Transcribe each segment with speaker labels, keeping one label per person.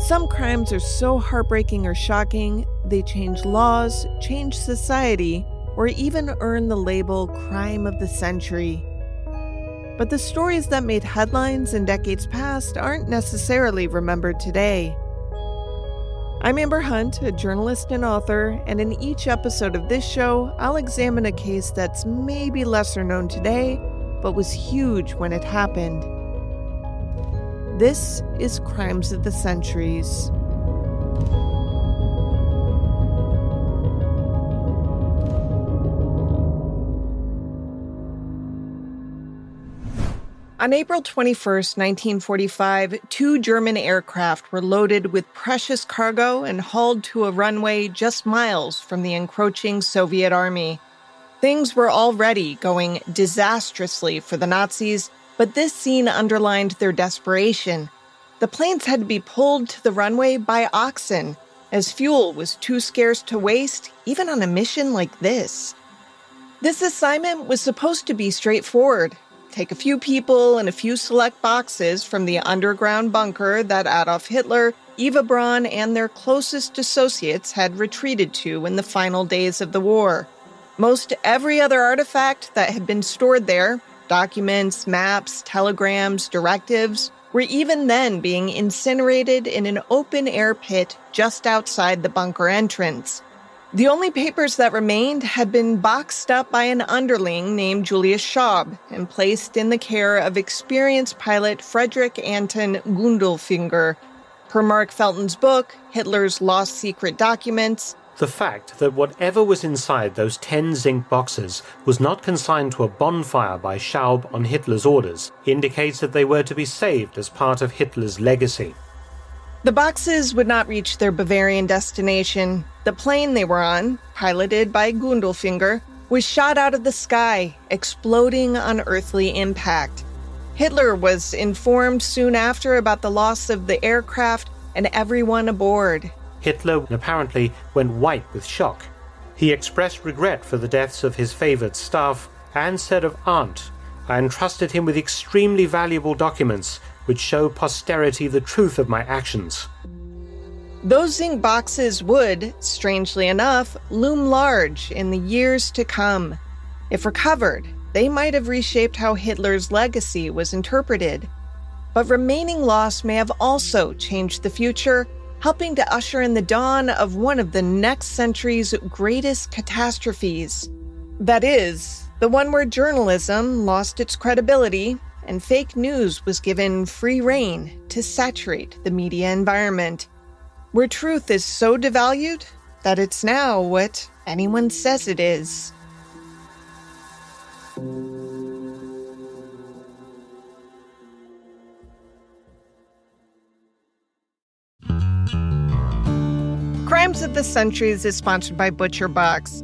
Speaker 1: Some crimes are so heartbreaking or shocking, they change laws, change society, or even earn the label crime of the century. But the stories that made headlines in decades past aren't necessarily remembered today. I'm Amber Hunt, a journalist and author, and in each episode of this show, I'll examine a case that's maybe lesser known today, but was huge when it happened. This is Crimes of the Centuries. On April 21st, 1945, two German aircraft were loaded with precious cargo and hauled to a runway just miles from the encroaching Soviet army. Things were already going disastrously for the Nazis, but this scene underlined their desperation. The planes had to be pulled to the runway by oxen, as fuel was too scarce to waste, even on a mission like this. This assignment was supposed to be straightforward. Take a few people and a few select boxes from the underground bunker that Adolf Hitler, Eva Braun, and their closest associates had retreated to in the final days of the war. Most every other artifact that had been stored there, documents, maps, telegrams, directives, were even then being incinerated in an open-air pit just outside the bunker entrance. The only papers that remained had been boxed up by an underling named Julius Schaub and placed in the care of experienced pilot Friedrich Anton Gundelfinger. Per Mark Felton's book, Hitler's Lost Secret Documents,
Speaker 2: the fact that whatever was inside those 10 zinc boxes was not consigned to a bonfire by Schaub on Hitler's orders indicates that they were to be saved as part of Hitler's legacy.
Speaker 1: The boxes would not reach their Bavarian destination. The plane they were on, piloted by Gundelfinger, was shot out of the sky, exploding on earthly impact. Hitler was informed soon after about the loss of the aircraft and everyone aboard.
Speaker 2: Hitler apparently went white with shock. He expressed regret for the deaths of his favored staff and said of Arndt, "I entrusted him with extremely valuable documents which show posterity the truth of my actions."
Speaker 1: Those zinc boxes would, strangely enough, loom large in the years to come. If recovered, they might have reshaped how Hitler's legacy was interpreted. But remaining loss may have also changed the future, helping to usher in the dawn of one of the next century's greatest catastrophes. That is, the one where journalism lost its credibility and fake news was given free rein to saturate the media environment, where truth is so devalued that it's now what anyone says it is. Crimes of the Centuries is sponsored by ButcherBox.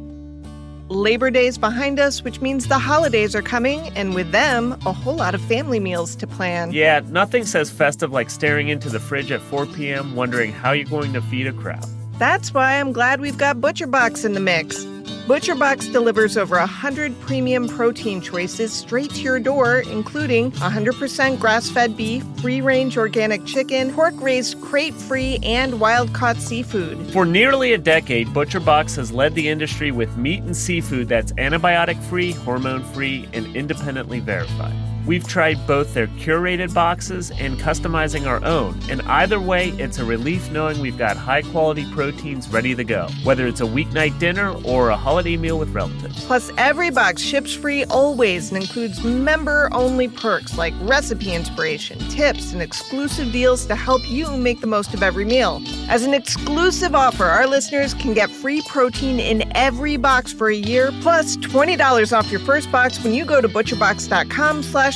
Speaker 1: Labor Day is behind us, which means the holidays are coming, and with them, a whole lot of family meals to plan.
Speaker 3: Yeah, nothing says festive like staring into the fridge at 4 p.m. wondering how you're going to feed a crowd.
Speaker 1: That's why I'm glad we've got ButcherBox in the mix. ButcherBox delivers over 100 premium protein choices straight to your door, including 100% grass-fed beef, free-range organic chicken, pork-raised crate-free, and wild-caught seafood.
Speaker 3: For nearly a decade, ButcherBox has led the industry with meat and seafood that's antibiotic-free, hormone-free, and independently verified. We've tried both their curated boxes and customizing our own, and either way, it's a relief knowing we've got high-quality proteins ready to go, whether it's a weeknight dinner or a holiday meal with relatives.
Speaker 1: Plus, every box ships free always and includes member-only perks like recipe inspiration, tips, and exclusive deals to help you make the most of every meal. As an exclusive offer, our listeners can get free protein in every box for a year, plus $20 off your first box when you go to butcherbox.com/COTC.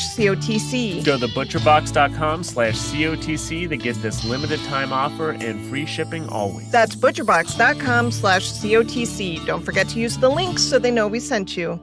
Speaker 3: Go to butcherbox.com/COTC to get this limited time offer and free shipping always.
Speaker 1: That's butcherbox.com/COTC. Don't forget to use the links so they know we sent you.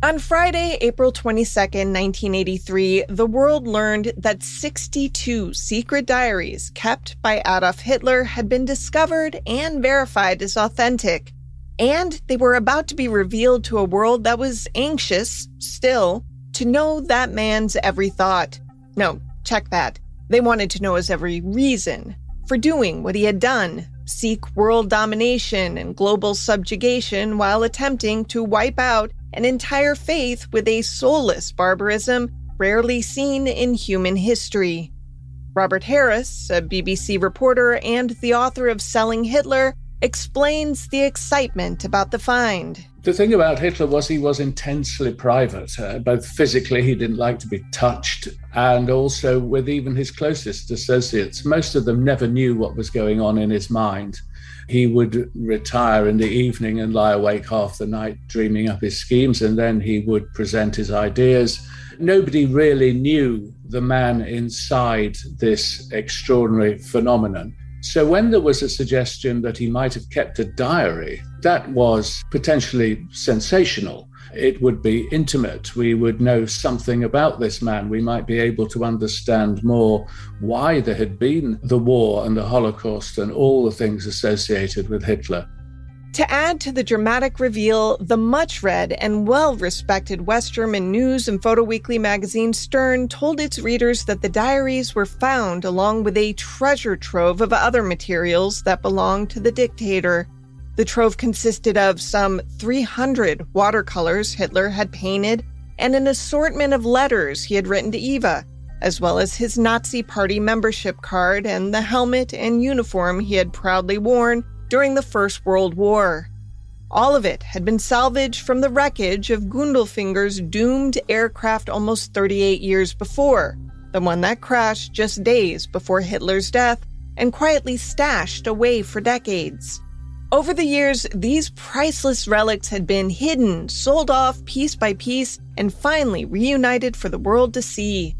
Speaker 1: On Friday, April 22nd, 1983, the world learned that 62 secret diaries kept by Adolf Hitler had been discovered and verified as authentic. And they were about to be revealed to a world that was anxious, still, to know that man's every thought. No, check that. They wanted to know his every reason for doing what he had done, seek world domination and global subjugation while attempting to wipe out an entire faith with a soulless barbarism rarely seen in human history. Robert Harris, a BBC reporter and the author of Selling Hitler, explains the excitement about the find.
Speaker 4: The thing about Hitler was he was intensely private. Both physically, he didn't like to be touched, and also with even his closest associates. Most of them never knew what was going on in his mind. He would retire in the evening and lie awake half the night dreaming up his schemes, and then he would present his ideas. Nobody really knew the man inside this extraordinary phenomenon. So when there was a suggestion that he might have kept a diary, that was potentially sensational. It would be intimate. We would know something about this man. We might be able to understand more why there had been the war and the Holocaust and all the things associated with Hitler.
Speaker 1: To add to the dramatic reveal, the much-read and well-respected West German news and photo weekly magazine Stern told its readers that the diaries were found along with a treasure trove of other materials that belonged to the dictator. The trove consisted of some 300 watercolors Hitler had painted and an assortment of letters he had written to Eva, as well as his Nazi Party membership card and the helmet and uniform he had proudly worn during the First World War. All of it had been salvaged from the wreckage of Gundelfinger's doomed aircraft almost 38 years before, the one that crashed just days before Hitler's death and quietly stashed away for decades. Over the years, these priceless relics had been hidden, sold off piece by piece, and finally reunited for the world to see.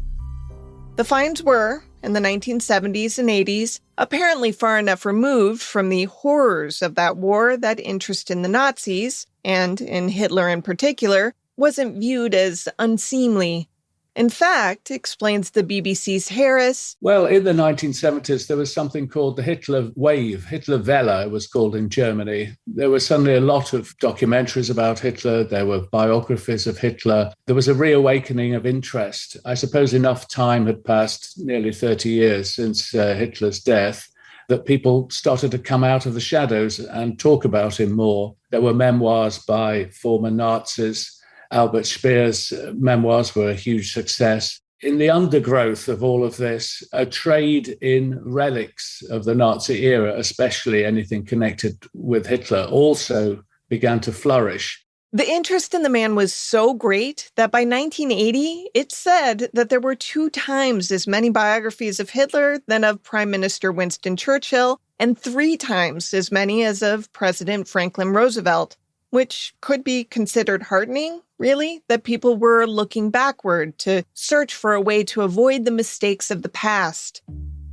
Speaker 1: The finds were, in the 1970s and 80s, apparently far enough removed from the horrors of that war that interest in the Nazis, and in Hitler in particular, wasn't viewed as unseemly. In fact, explains the BBC's Harris,
Speaker 4: well, in the 1970s, there was something called the Hitler Wave. Hitlerwelle, it was called in Germany. There were suddenly a lot of documentaries about Hitler. There were biographies of Hitler. There was a reawakening of interest. I suppose enough time had passed, nearly 30 years since Hitler's death, that people started to come out of the shadows and talk about him more. There were memoirs by former Nazis. Albert Speer's memoirs were a huge success. In the undergrowth of all of this, a trade in relics of the Nazi era, especially anything connected with Hitler, also began to flourish.
Speaker 1: The interest in the man was so great that by 1980, it's said that there were 2 times as many biographies of Hitler than of Prime Minister Winston Churchill, and 3 times as many as of President Franklin Roosevelt, which could be considered heartening, really, that people were looking backward to search for a way to avoid the mistakes of the past.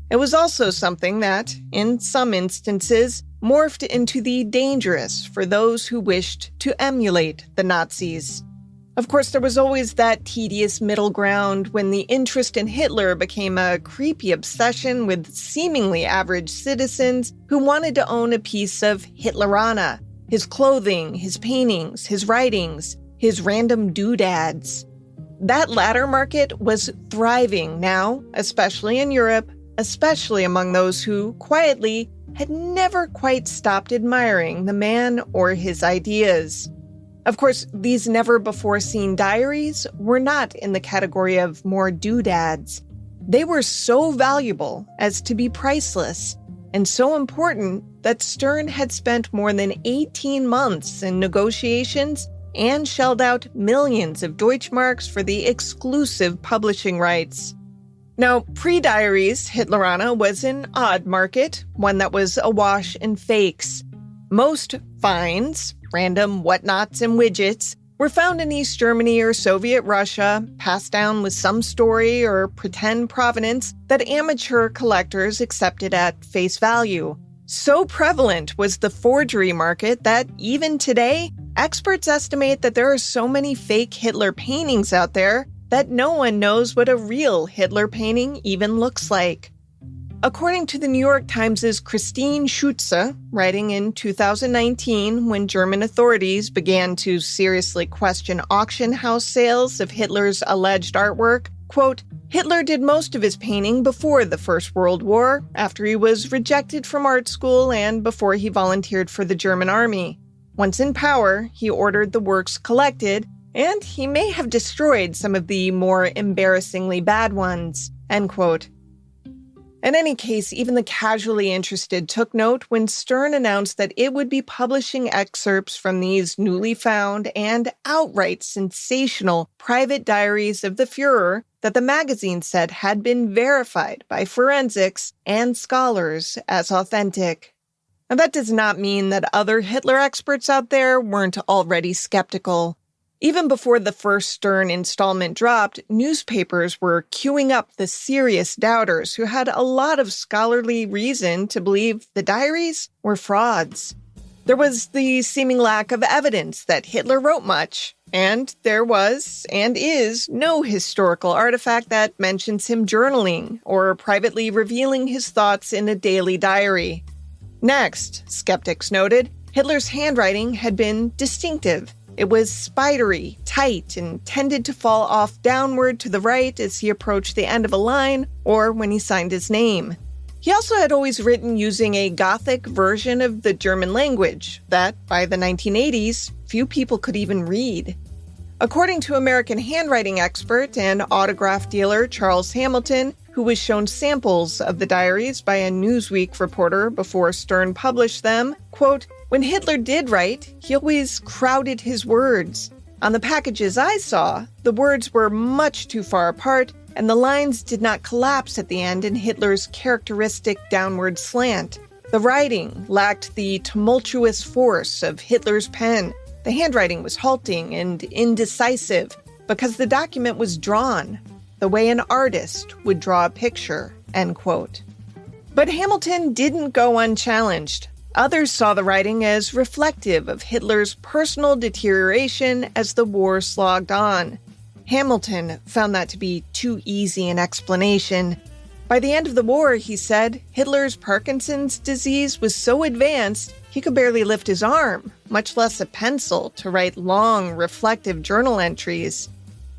Speaker 1: It was also something that, in some instances, morphed into the dangerous for those who wished to emulate the Nazis. Of course, there was always that tedious middle ground when the interest in Hitler became a creepy obsession with seemingly average citizens who wanted to own a piece of Hitlerana, his clothing, his paintings, his writings, his random doodads. That latter market was thriving now, especially in Europe, especially among those who, quietly, had never quite stopped admiring the man or his ideas. Of course, these never-before-seen diaries were not in the category of more doodads. They were so valuable as to be priceless, and so important that Stern had spent more than 18 months in negotiations and shelled out millions of Deutschmarks for the exclusive publishing rights. Now, pre-Diaries, Hitlerana was an odd market, one that was awash in fakes. Most finds, random whatnots and widgets, were found in East Germany or Soviet Russia, passed down with some story or pretend provenance that amateur collectors accepted at face value. So prevalent was the forgery market that even today, experts estimate that there are so many fake Hitler paintings out there that no one knows what a real Hitler painting even looks like. According to the New York Times' Christine Schutze, writing in 2019 when German authorities began to seriously question auction house sales of Hitler's alleged artwork, quote, Hitler did most of his painting before the First World War, after he was rejected from art school and before he volunteered for the German army. Once in power, he ordered the works collected, and he may have destroyed some of the more embarrassingly bad ones, end quote. In any case, even the casually interested took note when Stern announced that it would be publishing excerpts from these newly found and outright sensational private diaries of the Fuhrer that the magazine said had been verified by forensics and scholars as authentic. Now, that does not mean that other Hitler experts out there weren't already skeptical. Even before the first Stern installment dropped, newspapers were queuing up the serious doubters who had a lot of scholarly reason to believe the diaries were frauds. There was the seeming lack of evidence that Hitler wrote much, and there was, and is, no historical artifact that mentions him journaling or privately revealing his thoughts in a daily diary. Next, skeptics noted, Hitler's handwriting had been distinctive. It was spidery, tight, and tended to fall off downward to the right as he approached the end of a line or when he signed his name. He also had always written using a Gothic version of the German language that, by the 1980s, few people could even read. According to American handwriting expert and autograph dealer Charles Hamilton, who was shown samples of the diaries by a Newsweek reporter before Stern published them, quote, when Hitler did write, he always crowded his words. On the packages I saw, the words were much too far apart, and the lines did not collapse at the end in Hitler's characteristic downward slant. The writing lacked the tumultuous force of Hitler's pen. The handwriting was halting and indecisive because the document was drawn the way an artist would draw a picture, end quote. But Hamilton didn't go unchallenged. Others saw the writing as reflective of Hitler's personal deterioration as the war slogged on. Hamilton found that to be too easy an explanation. By the end of the war, he said, Hitler's Parkinson's disease was so advanced he could barely lift his arm, much less a pencil, to write long, reflective journal entries.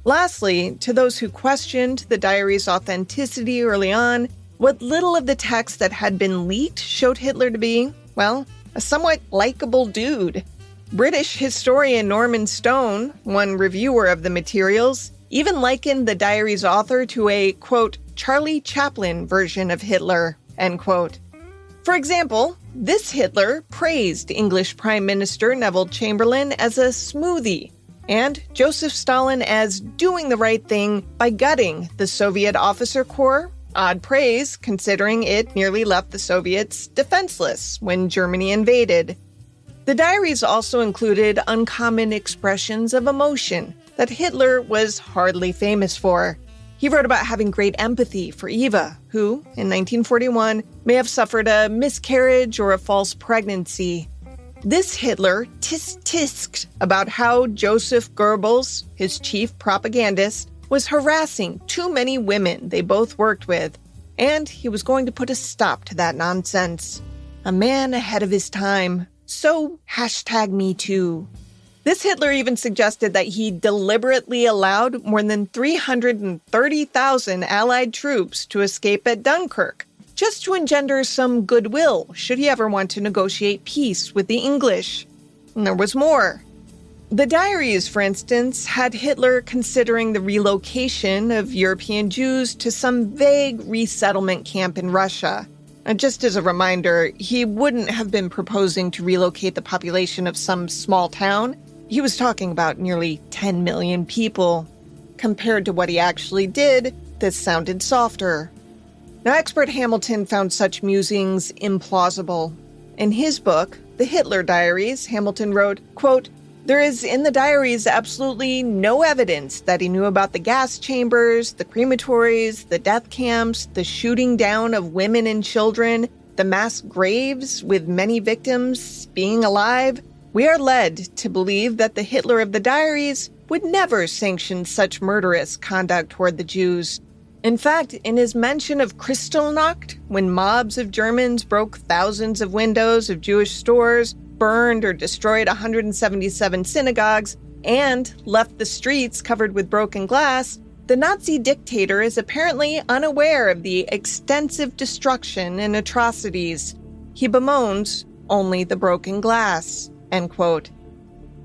Speaker 1: Lastly, to those who questioned the diary's authenticity early on, what little of the text that had been leaked showed Hitler to be, well, a somewhat likable dude. British historian Norman Stone, one reviewer of the materials, even likened the diary's author to a, quote, Charlie Chaplin version of Hitler, end quote. For example, this Hitler praised English Prime Minister Neville Chamberlain as a smoothie, and Joseph Stalin as doing the right thing by gutting the Soviet officer corps. Odd praise, considering it nearly left the Soviets defenseless when Germany invaded. The diaries also included uncommon expressions of emotion that Hitler was hardly famous for. He wrote about having great empathy for Eva, who, in 1941, may have suffered a miscarriage or a false pregnancy. This Hitler tisk-tisked about how Joseph Goebbels, his chief propagandist, was harassing too many women they both worked with, and he was going to put a stop to that nonsense. A man ahead of his time. So #MeToo. This Hitler even suggested that he deliberately allowed more than 330,000 Allied troops to escape at Dunkirk, just to engender some goodwill should he ever want to negotiate peace with the English. And there was more. The diaries, for instance, had Hitler considering the relocation of European Jews to some vague resettlement camp in Russia. And just as a reminder, he wouldn't have been proposing to relocate the population of some small town. He was talking about nearly 10 million people. Compared to what he actually did, this sounded softer. Now, expert Hamilton found such musings implausible. In his book, The Hitler Diaries, Hamilton wrote, quote, there is in the diaries absolutely no evidence that he knew about the gas chambers, the crematories, the death camps, the shooting down of women and children, the mass graves with many victims being alive. We are led to believe that the Hitler of the diaries would never sanction such murderous conduct toward the Jews. In fact, in his mention of Kristallnacht, when mobs of Germans broke thousands of windows of Jewish stores, burned or destroyed 177 synagogues, and left the streets covered with broken glass, the Nazi dictator is apparently unaware of the extensive destruction and atrocities. He bemoans only the broken glass, end quote.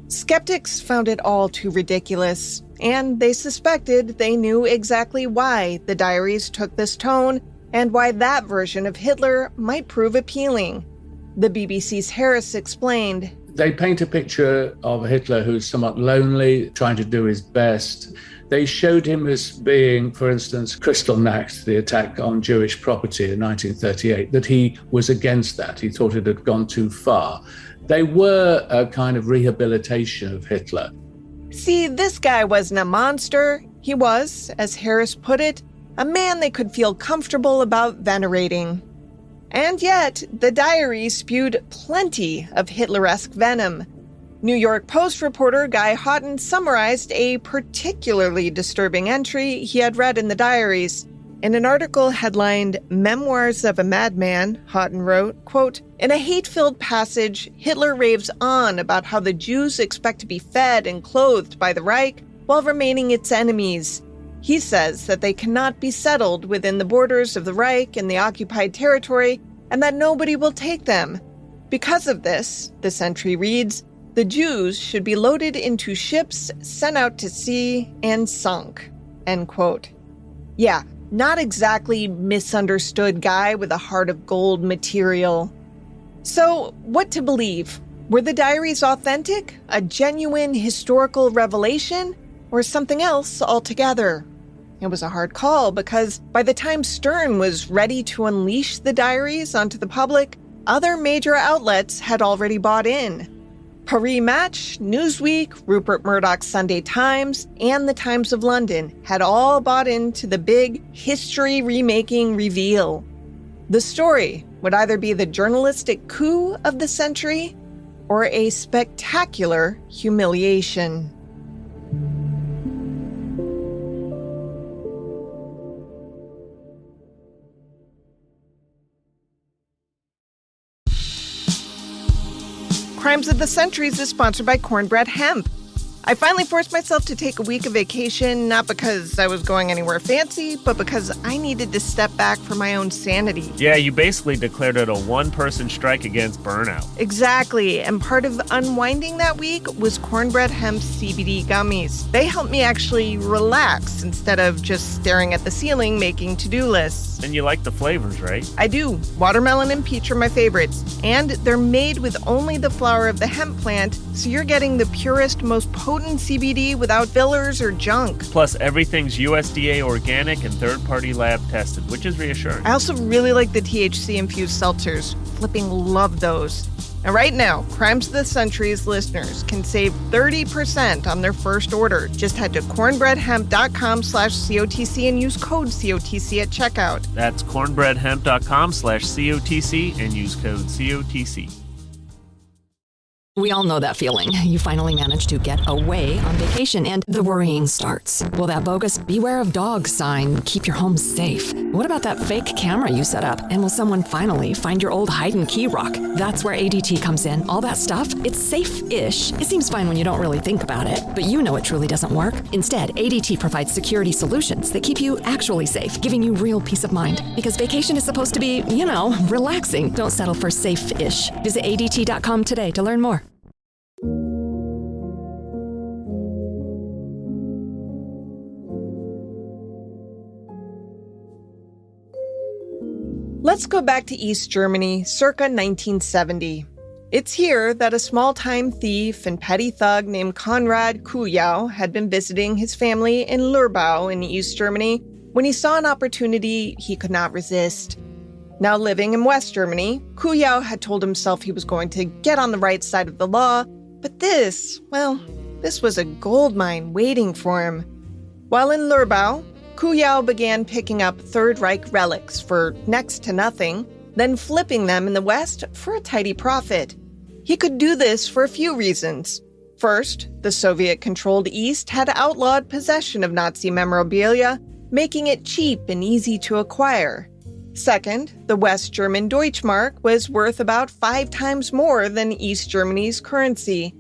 Speaker 1: Skeptics found it all too ridiculous, and they suspected they knew exactly why the Diaries took this tone and why that version of Hitler might prove appealing. The BBC's Harris explained,
Speaker 4: They paint a picture of Hitler who's somewhat lonely, trying to do his best. They showed him as being, for instance, Kristallnacht, the attack on Jewish property in 1938, that he was against that. He thought it had gone too far. They were a kind of rehabilitation of Hitler.
Speaker 1: See, this guy wasn't a monster. He was, as Harris put it, a man they could feel comfortable about venerating. And yet, the Diaries spewed plenty of Hitler-esque venom. New York Post reporter Guy Houghton summarized a particularly disturbing entry he had read in the Diaries. In an article headlined Memoirs of a Madman, Houghton wrote, quote, "In a hate-filled passage, Hitler raves on about how the Jews expect to be fed and clothed by the Reich while remaining its enemies. He says that they cannot be settled within the borders of the Reich and the occupied territory, and that nobody will take them. Because of this entry reads, the Jews should be loaded into ships, sent out to sea, and sunk," end quote. Yeah, not exactly misunderstood guy with a heart of gold material. So, what to believe? Were the Diaries authentic, a genuine historical revelation, or something else altogether? It was a hard call because by the time Stern was ready to unleash the Diaries onto the public, other major outlets had already bought in. Paris Match, Newsweek, Rupert Murdoch's Sunday Times, and the Times of London had all bought into the big history-remaking reveal. The story would either be the journalistic coup of the century or a spectacular humiliation. Crimes of the Centuries is sponsored by Cornbread Hemp. I finally forced myself to take a week of vacation, not because I was going anywhere fancy, but because I needed to step back for my own sanity.
Speaker 3: Yeah, you basically declared it a one-person strike against burnout.
Speaker 1: Exactly, and part of unwinding that week was Cornbread Hemp's CBD gummies. They helped me actually relax instead of just staring at the ceiling making to-do lists.
Speaker 3: And you like the flavors, right?
Speaker 1: I do. Watermelon and peach are my favorites. And they're made with only the flower of the hemp plant, so you're getting the purest, most potent CBD without fillers or junk.
Speaker 3: Plus, everything's USDA organic and third-party lab tested, which is reassuring.
Speaker 1: I also really like the THC-infused seltzers. Flipping love those. And right now, Crimes of the Century's listeners can save 30% on their first order. Just head to cornbreadhemp.com/COTC and use code COTC at checkout.
Speaker 3: That's cornbreadhemp.com/COTC and use code COTC.
Speaker 5: We all know that feeling. You finally manage to get away on vacation and the worrying starts. Will that bogus "Beware of Dogs" sign keep your home safe? What about that fake camera you set up? And will someone finally find your old hide and key rock? That's where ADT comes in. All that stuff, it's safe-ish. It seems fine when you don't really think about it, but you know it truly doesn't work. Instead, ADT provides security solutions that keep you actually safe, giving you real peace of mind. Because vacation is supposed to be, relaxing. Don't settle for safe-ish. Visit ADT.com today to learn more.
Speaker 1: Let's go back to East Germany, circa 1970. It's here that a small-time thief and petty thug named Konrad Kujau had been visiting his family in Lürbau in East Germany when he saw an opportunity he could not resist. Now living in West Germany, Kujau had told himself he was going to get on the right side of the law, but this was a gold mine waiting for him. While in Lürbau, Kujau began picking up Third Reich relics for next to nothing, then flipping them in the West for a tidy profit. He could do this for a few reasons. First, the Soviet-controlled East had outlawed possession of Nazi memorabilia, making it cheap and easy to acquire. Second, the West German Deutschmark was worth about 5 times more than East Germany's currency.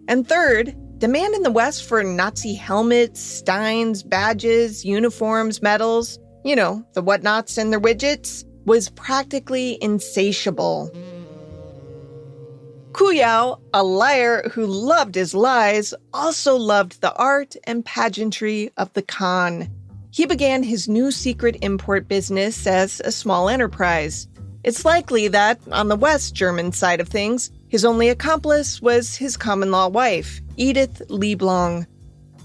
Speaker 1: And third, demand in the West for Nazi helmets, steins, badges, uniforms, medals, the whatnots and their widgets, was practically insatiable. Kuyao, a liar who loved his lies, also loved the art and pageantry of the Khan. He began his new secret import business as a small enterprise. It's likely that, on the West German side of things, his only accomplice was his common-law wife, Edith Lieblong.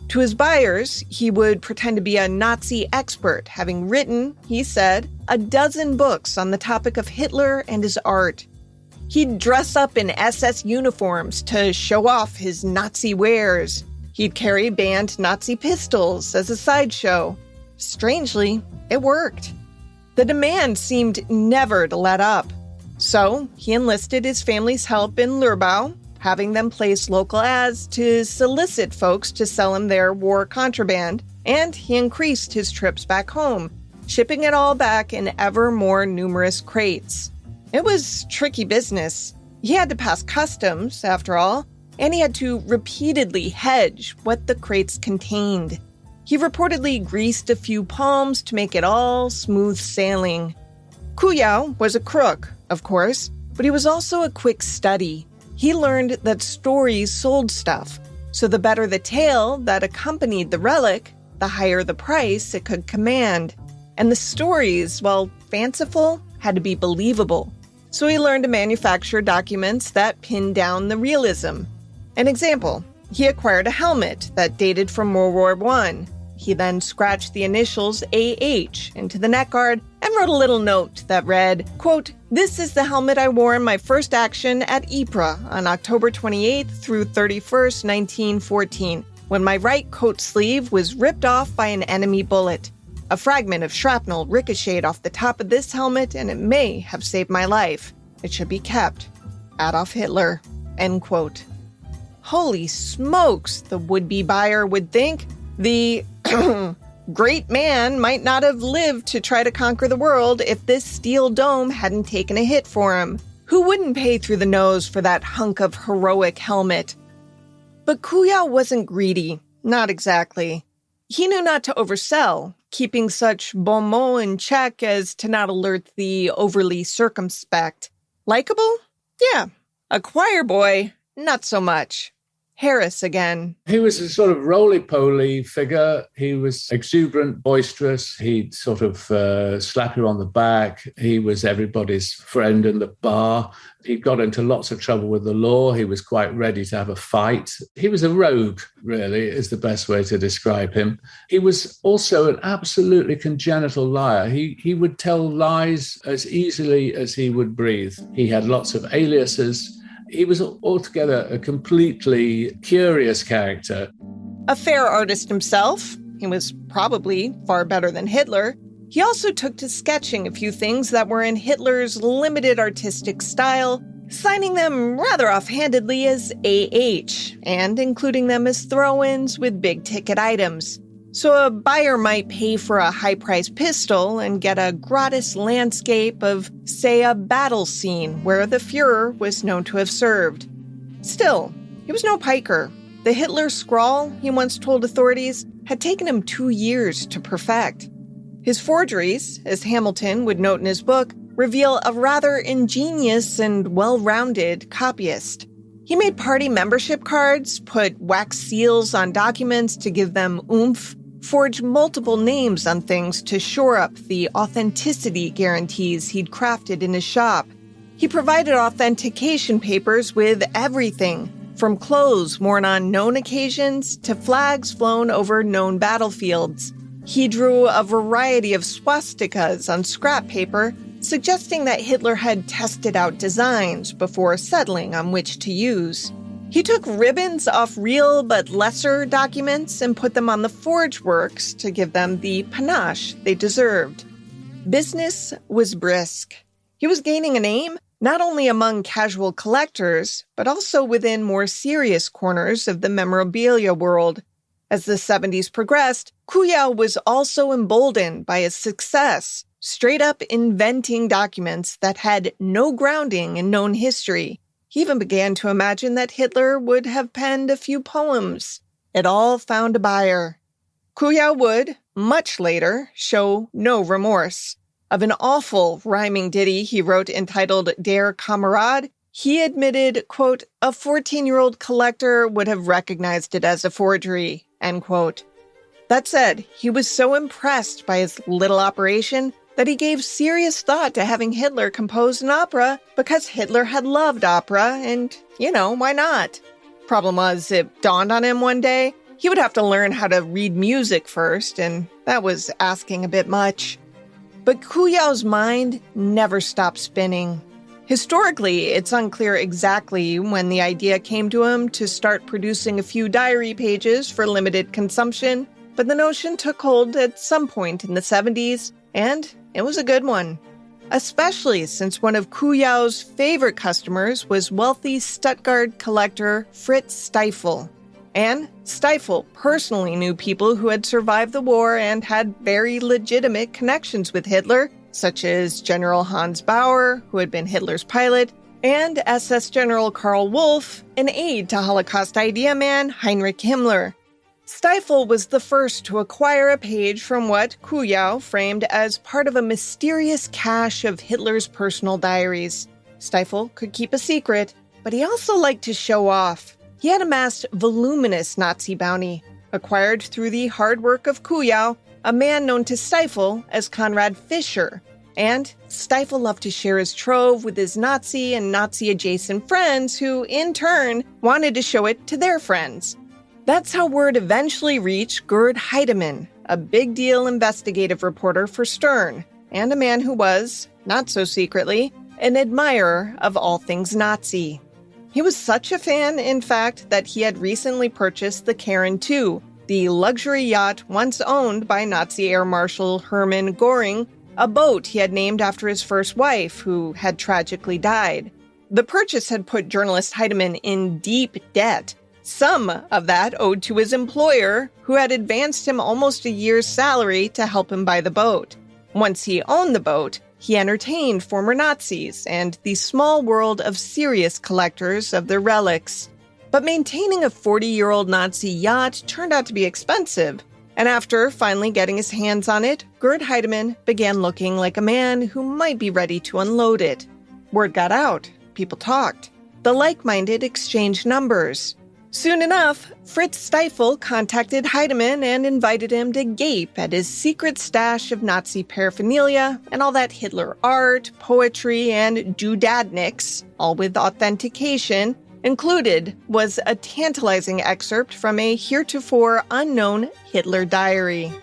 Speaker 1: To his buyers, he would pretend to be a Nazi expert, having written, he said, a dozen books on the topic of Hitler and his art. He'd dress up in SS uniforms to show off his Nazi wares. He'd carry banned Nazi pistols as a sideshow. Strangely, it worked. The demand seemed never to let up. So he enlisted his family's help in Lübau, having them place local ads to solicit folks to sell him their war contraband, and he increased his trips back home, shipping it all back in ever more numerous crates. It was tricky business. He had to pass customs, after all, and he had to repeatedly hedge what the crates contained. He reportedly greased a few palms to make it all smooth sailing. Kuyao was a crook, of course, but he was also a quick study. He learned that stories sold stuff, so the better the tale that accompanied the relic, the higher the price it could command. And the stories, while fanciful, had to be believable. So he learned to manufacture documents that pinned down the realism. An example, he acquired a helmet that dated from World War I. He then scratched the initials AH into the neckguard and wrote a little note that read, quote, "This is the helmet I wore in my first action at Ypres on October 28th through 31st, 1914, when my right coat sleeve was ripped off by an enemy bullet. A fragment of shrapnel ricocheted off the top of this helmet and it may have saved my life. It should be kept. Adolf Hitler." End quote. Holy smokes, the would-be buyer would think. The great man might not have lived to try to conquer the world if this steel dome hadn't taken a hit for him. Who wouldn't pay through the nose for that hunk of heroic helmet? But Kuyao wasn't greedy. Not exactly. He knew not to oversell, keeping such bon mots in check as to not alert the overly circumspect. Likeable? Yeah. A choir boy? Not so much. Harris again.
Speaker 4: He was a sort of roly-poly figure. He was exuberant, boisterous. He'd sort of slap you on the back. He was everybody's friend in the bar. He got into lots of trouble with the law. He was quite ready to have a fight. He was a rogue, really, is the best way to describe him. He was also an absolutely congenital liar. He would tell lies as easily as he would breathe. He had lots of aliases. He was altogether a completely curious character.
Speaker 1: A fair artist himself, he was probably far better than Hitler. He also took to sketching a few things that were in Hitler's limited artistic style, signing them rather offhandedly as AH, and including them as throw-ins with big-ticket items. So a buyer might pay for a high-priced pistol and get a gratis landscape of, say, a battle scene where the Fuhrer was known to have served. Still, he was no piker. The Hitler scrawl, he once told authorities, had taken him 2 years to perfect. His forgeries, as Hamilton would note in his book, reveal a rather ingenious and well-rounded copyist. He made party membership cards, put wax seals on documents to give them oomph, forged multiple names on things to shore up the authenticity guarantees he'd crafted in his shop. He provided authentication papers with everything, from clothes worn on known occasions to flags flown over known battlefields. He drew a variety of swastikas on scrap paper, suggesting that Hitler had tested out designs before settling on which to use. He took ribbons off real but lesser documents and put them on the forge works to give them the panache they deserved. Business was brisk. He was gaining a name not only among casual collectors, but also within more serious corners of the memorabilia world. As the 70s progressed, Kuyao was also emboldened by his success, straight up inventing documents that had no grounding in known history. He even began to imagine that Hitler would have penned a few poems. It all found a buyer. Kuyao would, much later, show no remorse. Of an awful rhyming ditty he wrote entitled Der Kamerad, he admitted, quote, a 14-year-old collector would have recognized it as a forgery, end quote. That said, he was so impressed by his little operation that he gave serious thought to having Hitler compose an opera because Hitler had loved opera and, why not? Problem was, it dawned on him one day he would have to learn how to read music first, and that was asking a bit much. But Kuyao's mind never stopped spinning. Historically, it's unclear exactly when the idea came to him to start producing a few diary pages for limited consumption, but the notion took hold at some point in the 70s, and it was a good one. Especially since one of Kuyao's favorite customers was wealthy Stuttgart collector Fritz Stiefel. And Stiefel personally knew people who had survived the war and had very legitimate connections with Hitler, such as General Hans Bauer, who had been Hitler's pilot, and SS General Karl Wolff, an aide to Holocaust idea man Heinrich Himmler. Stiefel was the first to acquire a page from what Kuyao framed as part of a mysterious cache of Hitler's personal diaries. Stiefel could keep a secret, but he also liked to show off. He had amassed voluminous Nazi bounty, acquired through the hard work of Kuyao, a man known to Stiefel as Konrad Fischer. And Stiefel loved to share his trove with his Nazi and Nazi-adjacent friends who, in turn, wanted to show it to their friends. That's how word eventually reached Gerd Heidemann, a big-deal investigative reporter for Stern, and a man who was, not so secretly, an admirer of all things Nazi. He was such a fan, in fact, that he had recently purchased the Karen II, the luxury yacht once owned by Nazi Air Marshal Hermann Göring, a boat he had named after his first wife, who had tragically died. The purchase had put journalist Heidemann in deep debt, some of that owed to his employer, who had advanced him almost a year's salary to help him buy the boat. Once he owned the boat, he entertained former Nazis and the small world of serious collectors of their relics. But maintaining a 40-year-old Nazi yacht turned out to be expensive, and after finally getting his hands on it, Gerd Heidemann began looking like a man who might be ready to unload it. Word got out. People talked. The like-minded exchanged numbers. Soon enough, Fritz Stiefel contacted Heidemann and invited him to gape at his secret stash of Nazi paraphernalia and all that Hitler art, poetry, and doodadniks, all with authentication. Included was a tantalizing excerpt from a heretofore unknown Hitler diary.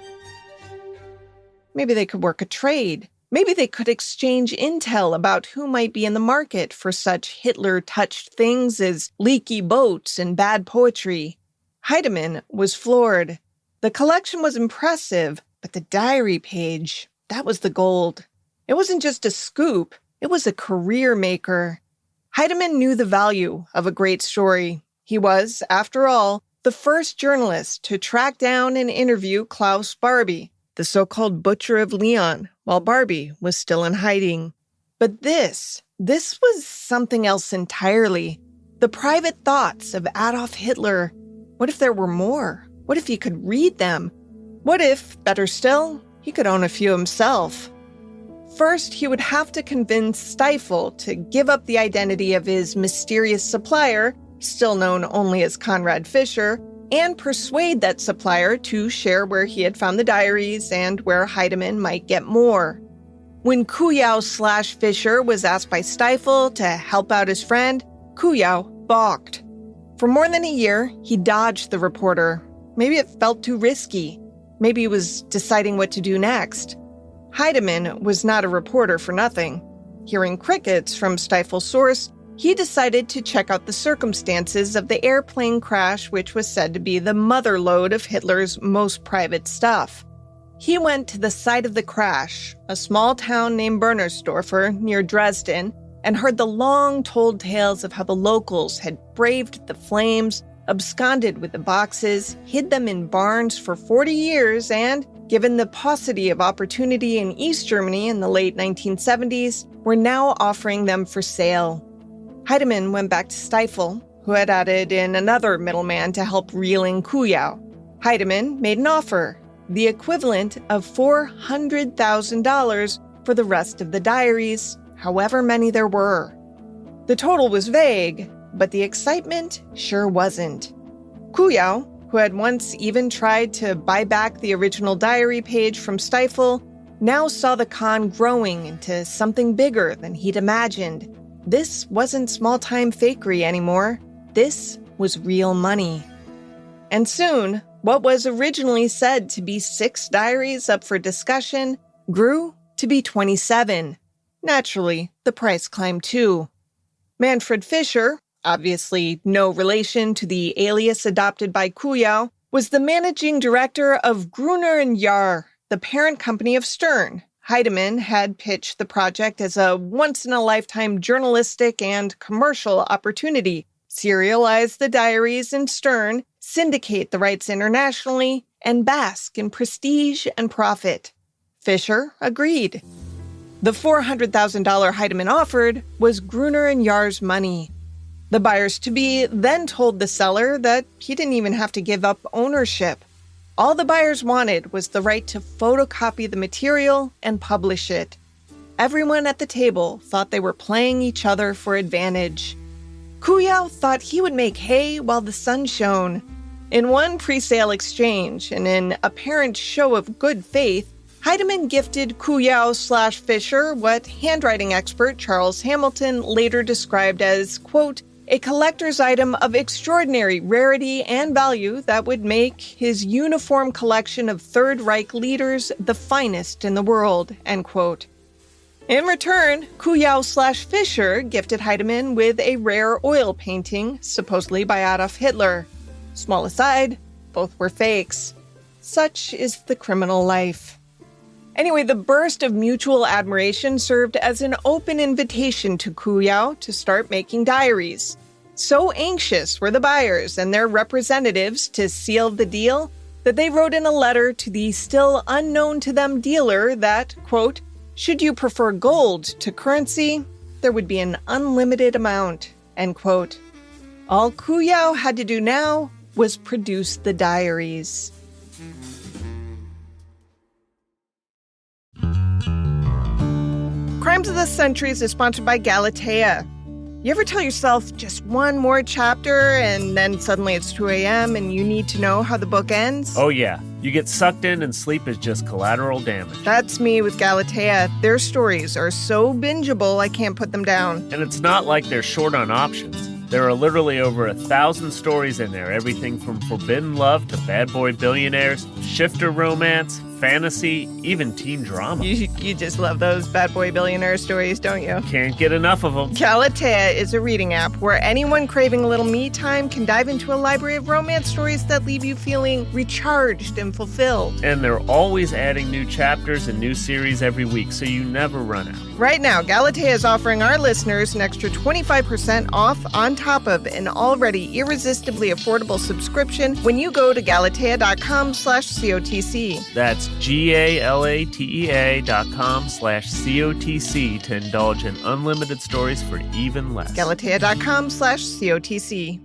Speaker 1: Maybe they could work a trade. Maybe they could exchange intel about who might be in the market for such Hitler-touched things as leaky boats and bad poetry. Heidemann was floored. The collection was impressive, but the diary page, that was the gold. It wasn't just a scoop, it was a career maker. Heidemann knew the value of a great story. He was, after all, the first journalist to track down and interview Klaus Barbie, the so-called Butcher of Leon, while Barbie was still in hiding. But this was something else entirely. The private thoughts of Adolf Hitler. What if there were more? What if he could read them? What if, better still, he could own a few himself? First, he would have to convince Stiefel to give up the identity of his mysterious supplier, still known only as Konrad Fischer, and persuade that supplier to share where he had found the diaries and where Heidemann might get more. When Kuyao/Fischer was asked by Stiefel to help out his friend, Kuyao balked. For more than a year, he dodged the reporter. Maybe it felt too risky. Maybe he was deciding what to do next. Heidemann was not a reporter for nothing. Hearing crickets from Stiefel's source, he decided to check out the circumstances of the airplane crash, which was said to be the mother lode of Hitler's most private stuff. He went to the site of the crash, a small town named Bernersdorfer near Dresden, and heard the long-told tales of how the locals had braved the flames, absconded with the boxes, hid them in barns for 40 years, and, given the paucity of opportunity in East Germany in the late 1970s, were now offering them for sale. Heidemann went back to Stiefel, who had added in another middleman to help reel in Kujau. Heidemann made an offer, the equivalent of $400,000 for the rest of the diaries, however many there were. The total was vague, but the excitement sure wasn't. Kujau, who had once even tried to buy back the original diary page from Stiefel, now saw the con growing into something bigger than he'd imagined. This wasn't small-time fakery anymore. This was real money. And soon, what was originally said to be 6 diaries up for discussion grew to be 27. Naturally, the price climbed too. Manfred Fischer, obviously no relation to the alias adopted by Kujau, was the managing director of Gruner & Jahr, the parent company of Stern. Heidemann had pitched the project as a once-in-a-lifetime journalistic and commercial opportunity. Serialize the diaries in Stern, syndicate the rights internationally, and bask in prestige and profit. Fischer agreed. The $400,000 Heidemann offered was Gruner & Jahr's money. The buyers-to-be then told the seller that he didn't even have to give up ownership. All the buyers wanted was the right to photocopy the material and publish it. Everyone at the table thought they were playing each other for advantage. Kujau thought he would make hay while the sun shone. In one pre-sale exchange, and in apparent show of good faith, Heidemann gifted Kujau/Fischer what handwriting expert Charles Hamilton later described as, quote, a collector's item of extraordinary rarity and value that would make his uniform collection of Third Reich leaders the finest in the world, end quote. In return, Kujau/Fischer gifted Heidemann with a rare oil painting, supposedly by Adolf Hitler. Small aside, both were fakes. Such is the criminal life. Anyway, the burst of mutual admiration served as an open invitation to Kujau to start making diaries. So anxious were the buyers and their representatives to seal the deal that they wrote in a letter to the still unknown to them dealer that, quote, should you prefer gold to currency, there would be an unlimited amount, end quote. All Kujau had to do now was produce the diaries. Crimes of the Centuries is sponsored by Galatea. You ever tell yourself just one more chapter and then suddenly it's 2 a.m. and you need to know how the book ends?
Speaker 3: Oh yeah, you get sucked in and sleep is just collateral damage.
Speaker 1: That's me with Galatea. Their stories are so bingeable I can't put them down.
Speaker 3: And it's not like they're short on options. There are literally over 1,000 stories in there, everything from forbidden love to bad boy billionaires, shifter romance, fantasy, even teen drama.
Speaker 1: You just love those bad boy billionaire stories, don't you?
Speaker 3: Can't get enough of them.
Speaker 1: Galatea is a reading app where anyone craving a little me time can dive into a library of romance stories that leave you feeling recharged and fulfilled.
Speaker 3: And they're always adding new chapters and new series every week, so you never run out.
Speaker 1: Right now, Galatea is offering our listeners an extra 25% off on top of an already irresistibly affordable subscription when you go to galatea.com/COTC.
Speaker 3: That's GALATEA.com/COTC to indulge in unlimited stories for even less.
Speaker 1: Galatea.com/COTC.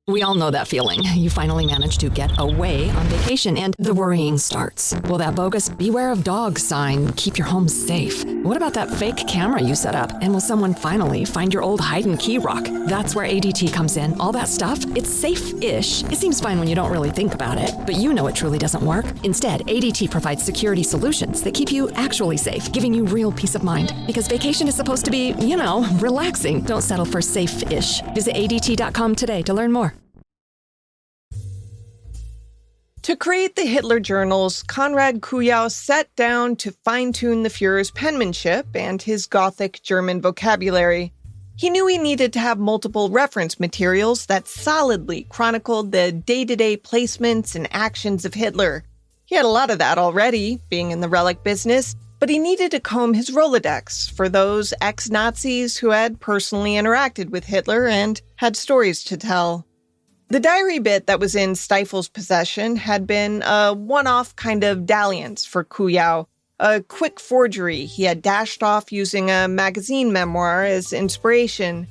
Speaker 5: We all know that feeling. You finally manage to get away on vacation and the worrying starts. Will that bogus "Beware of Dogs" sign keep your home safe? What about that fake camera you set up? And will someone finally find your old hide and key rock? That's where ADT comes in. All that stuff, it's safe-ish. It seems fine when you don't really think about it, but you know it truly doesn't work. Instead, ADT provides security solutions that keep you actually safe, giving you real peace of mind. Because vacation is supposed to be, relaxing. Don't settle for safe-ish. Visit ADT.com today to learn more.
Speaker 1: To create the Hitler journals, Konrad Kujau sat down to fine-tune the Führer's penmanship and his Gothic German vocabulary. He knew he needed to have multiple reference materials that solidly chronicled the day-to-day placements and actions of Hitler. He had a lot of that already, being in the relic business, but he needed to comb his Rolodex for those ex-Nazis who had personally interacted with Hitler and had stories to tell. The diary bit that was in Steifel's possession had been a one-off kind of dalliance for Kuyao, a quick forgery he had dashed off using a magazine memoir as inspiration.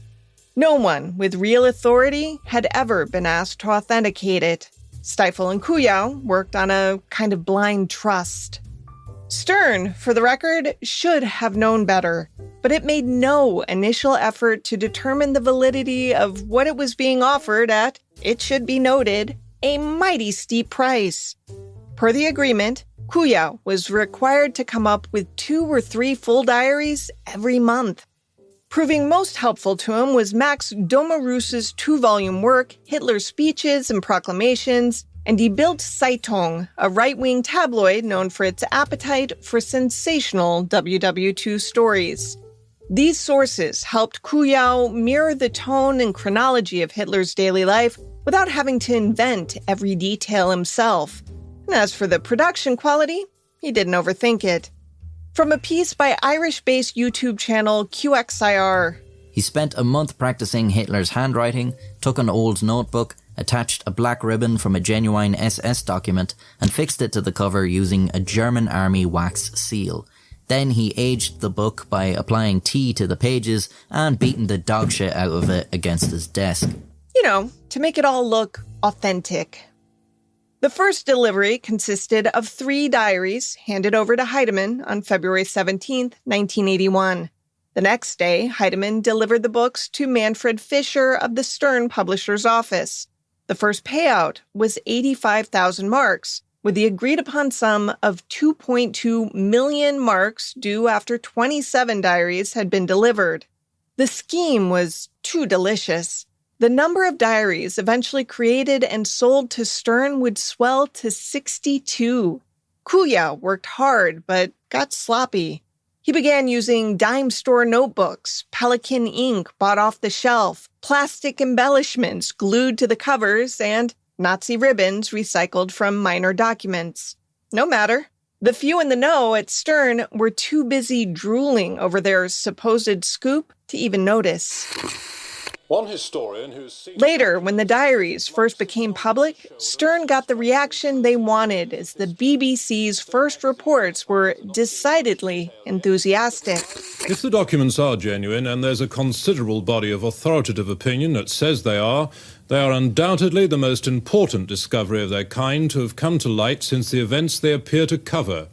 Speaker 1: No one with real authority had ever been asked to authenticate it. Steifel and Kuyao worked on a kind of blind trust. Stern, for the record, should have known better, but it made no initial effort to determine the validity of what it was being offered at, it should be noted, a mighty steep price. Per the agreement, Kuyao was required to come up with 2 or 3 full diaries every month. Proving most helpful to him was Max Domarus's 2-volume work, Hitler's Speeches and Proclamations, and Die Bild Zeitung, a right-wing tabloid known for its appetite for sensational WW2 stories. These sources helped Kuyao mirror the tone and chronology of Hitler's daily life without having to invent every detail himself. And as for the production quality, he didn't overthink it. From a piece by Irish-based YouTube channel QXIR.
Speaker 6: He spent a month practicing Hitler's handwriting, took an old notebook, attached a black ribbon from a genuine SS document, and fixed it to the cover using a German army wax seal. Then he aged the book by applying tea to the pages and beating the dog shit out of it against his desk.
Speaker 1: To make it all look authentic. The first delivery consisted of 3 diaries handed over to Heidemann on February 17, 1981. The next day, Heidemann delivered the books to Manfred Fischer of the Stern publisher's office. The first payout was 85,000 marks, with the agreed-upon sum of 2.2 million marks due after 27 diaries had been delivered. The scheme was too delicious. The number of diaries eventually created and sold to Stern would swell to 62. Kuyao worked hard, but got sloppy. He began using dime store notebooks, Pelican ink bought off the shelf, plastic embellishments glued to the covers, and Nazi ribbons recycled from minor documents. No matter. The few in the know at Stern were too busy drooling over their supposed scoop to even notice.
Speaker 7: One historian who's seen...
Speaker 1: Later, when the diaries first became public, Stern got the reaction they wanted as the BBC's first reports were decidedly enthusiastic.
Speaker 7: If the documents are genuine, and there's a considerable body of authoritative opinion that says they are undoubtedly the most important discovery of their kind to have come to light since the events they appear to cover.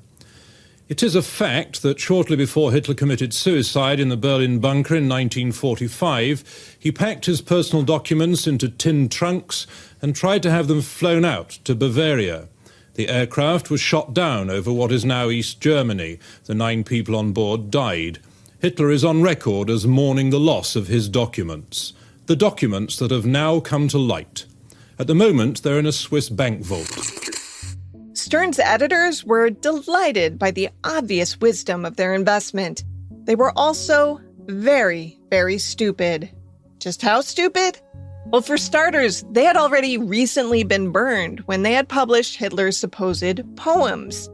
Speaker 7: It is a fact that shortly before Hitler committed suicide in the Berlin bunker in 1945, he packed his personal documents into tin trunks and tried to have them flown out to Bavaria. The aircraft was shot down over what is now East Germany. The 9 people on board died. Hitler is on record as mourning the loss of his documents. The documents that have now come to light. At the moment, they're in a Swiss bank vault.
Speaker 1: Stern's editors were delighted by the obvious wisdom of their investment. They were also very, very stupid. Just how stupid? Well, for starters, they had already recently been burned when they had published Hitler's supposed poems.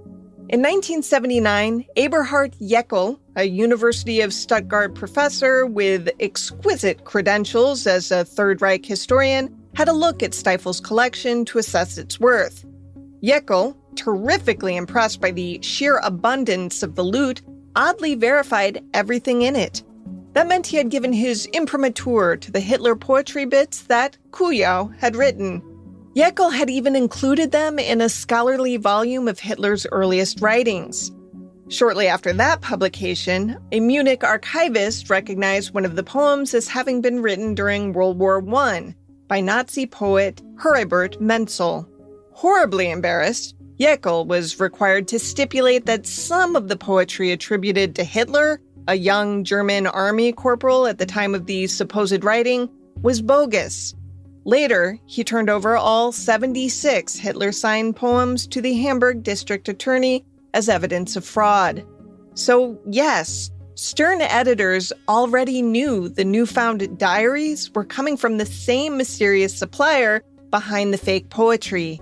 Speaker 1: In 1979, Eberhard Jäckel, a University of Stuttgart professor with exquisite credentials as a Third Reich historian, had a look at Steifel's collection to assess its worth. Jäckel, terrifically impressed by the sheer abundance of the loot, oddly verified everything in it. That meant he had given his imprimatur to the Hitler poetry bits that Kuyao had written. Jäckel had even included them in a scholarly volume of Hitler's earliest writings. Shortly after that publication, a Munich archivist recognized one of the poems as having been written during World War I by Nazi poet Heribert Menzel. Horribly embarrassed, Jäckel was required to stipulate that some of the poetry attributed to Hitler, a young German army corporal at the time of the supposed writing, was bogus. Later, he turned over all 76 Hitler-signed poems to the Hamburg district attorney as evidence of fraud. So, yes, Stern editors already knew the newfound diaries were coming from the same mysterious supplier behind the fake poetry.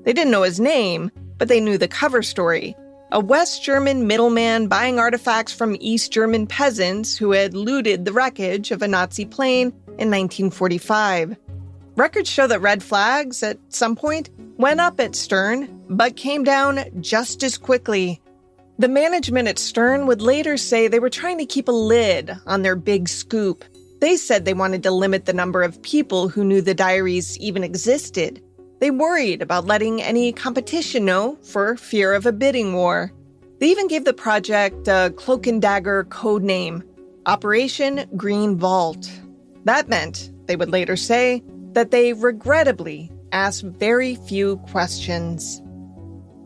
Speaker 1: They didn't know his name, but they knew the cover story. A West German middleman buying artifacts from East German peasants who had looted the wreckage of a Nazi plane in 1945. Records show that red flags, at some point, went up at Stern, but came down just as quickly. The management at Stern would later say they were trying to keep a lid on their big scoop. They said they wanted to limit the number of people who knew the diaries even existed. They worried about letting any competition know for fear of a bidding war. They even gave the project a cloak and dagger code name, Operation Green Vault. That meant, they would later say, that they regrettably asked very few questions.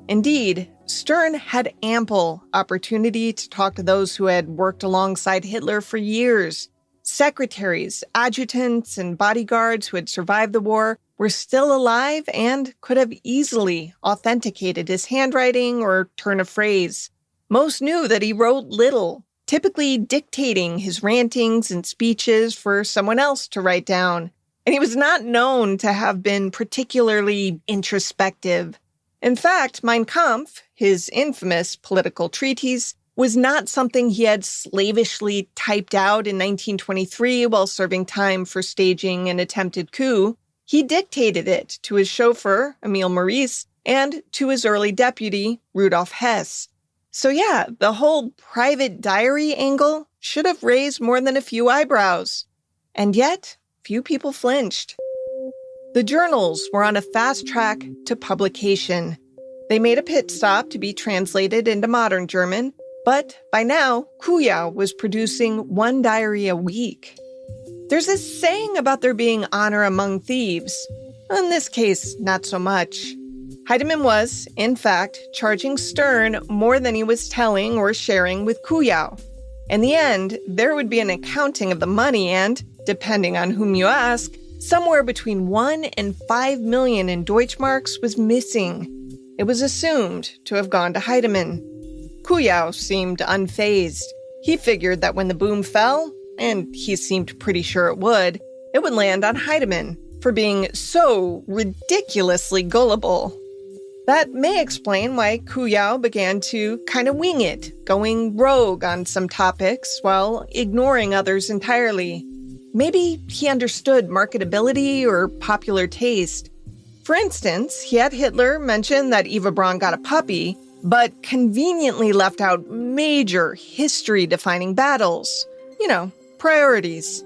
Speaker 1: Indeed, Stern had ample opportunity to talk to those who had worked alongside Hitler for years. Secretaries, adjutants, and bodyguards who had survived the war were still alive and could have easily authenticated his handwriting or turn of phrase. Most knew that he wrote little, typically dictating his rantings and speeches for someone else to write down. And he was not known to have been particularly introspective. In fact, Mein Kampf, his infamous political treatise, was not something he had slavishly typed out in 1923 while serving time for staging an attempted coup. He dictated it to his chauffeur, Emil Maurice, and to his early deputy, Rudolf Hess. So yeah, the whole private diary angle should have raised more than a few eyebrows. And yet, few people flinched. The journals were on a fast track to publication. They made a pit stop to be translated into modern German, but by now, Kujau was producing one diary a week. There's this saying about there being honor among thieves. In this case, not so much. Heidemann was, in fact, charging Stern more than he was telling or sharing with Kujau. In the end, there would be an accounting of the money and, depending on whom you ask, somewhere between 1 and 5 million in Deutschmarks was missing. It was assumed to have gone to Heidemann. Kujau seemed unfazed. He figured that when the boom fell, and he seemed pretty sure it would land on Heidemann for being so ridiculously gullible. That may explain why Kujau began to kind of wing it, going rogue on some topics while ignoring others entirely. Maybe he understood marketability or popular taste. For instance, he had Hitler mention that Eva Braun got a puppy, but conveniently left out major history-defining battles. Priorities.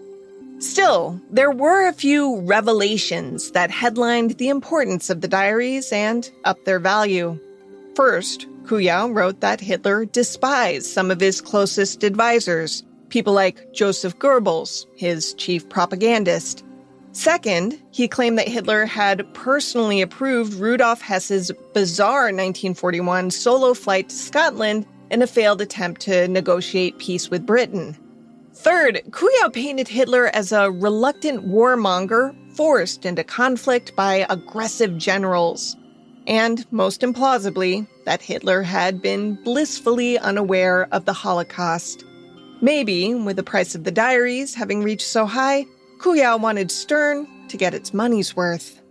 Speaker 1: Still, there were a few revelations that headlined the importance of the diaries and upped their value. First, Kujau wrote that Hitler despised some of his closest advisors, people like Joseph Goebbels, his chief propagandist. Second, he claimed that Hitler had personally approved Rudolf Hess's bizarre 1941 solo flight to Scotland in a failed attempt to negotiate peace with Britain. Third, Kujau painted Hitler as a reluctant warmonger forced into conflict by aggressive generals. And, most implausibly, that Hitler had been blissfully unaware of the Holocaust. Maybe, with the price of the diaries having reached so high, Kujau wanted Stern to get its money's worth.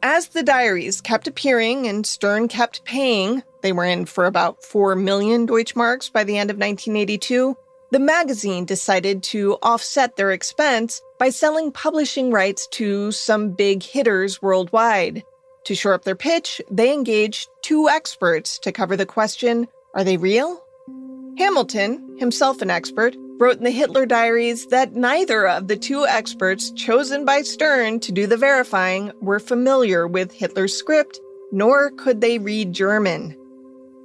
Speaker 1: As the diaries kept appearing and Stern kept paying, they were in for about 4 million Deutschmarks by the end of 1982, the magazine decided to offset their expense by selling publishing rights to some big hitters worldwide. To shore up their pitch, they engaged 2 experts to cover the question, are they real? Hamilton, himself an expert, wrote in the Hitler diaries that neither of the 2 experts chosen by Stern to do the verifying were familiar with Hitler's script, nor could they read German.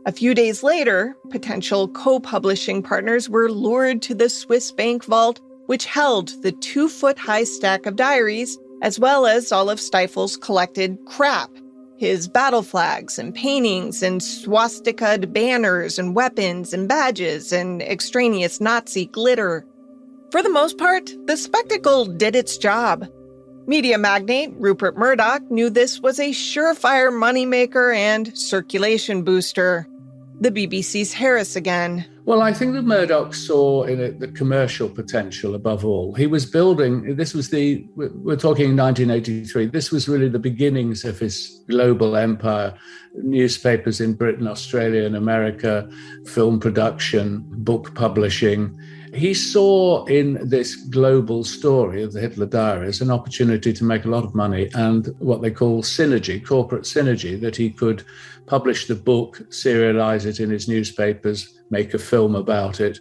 Speaker 1: A few days later, potential co-publishing partners were lured to the Swiss bank vault, which held the 2-foot-high stack of diaries, as well as all of Steifel's collected crap, his battle flags and paintings and swastika banners and weapons and badges and extraneous Nazi glitter. For the most part, the spectacle did its job. Media magnate Rupert Murdoch knew this was a surefire moneymaker and circulation booster. The BBC's Harris again.
Speaker 4: Well, I think that Murdoch saw in it the commercial potential above all. He was building, we're talking 1983, this was really the beginnings of his global empire. Newspapers in Britain, Australia and America, film production, book publishing. He saw in this global story of the Hitler Diaries an opportunity to make a lot of money and what they call synergy, corporate synergy, that he could publish the book, serialize it in his newspapers, make a film about it.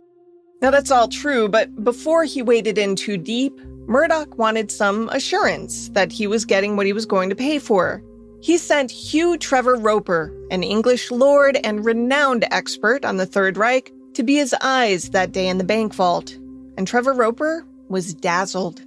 Speaker 1: Now, that's all true, but before he waded in too deep, Murdoch wanted some assurance that he was getting what he was going to pay for. He sent Hugh Trevor Roper, an English lord and renowned expert on the Third Reich, to be his eyes that day in the bank vault. And Trevor Roper was dazzled.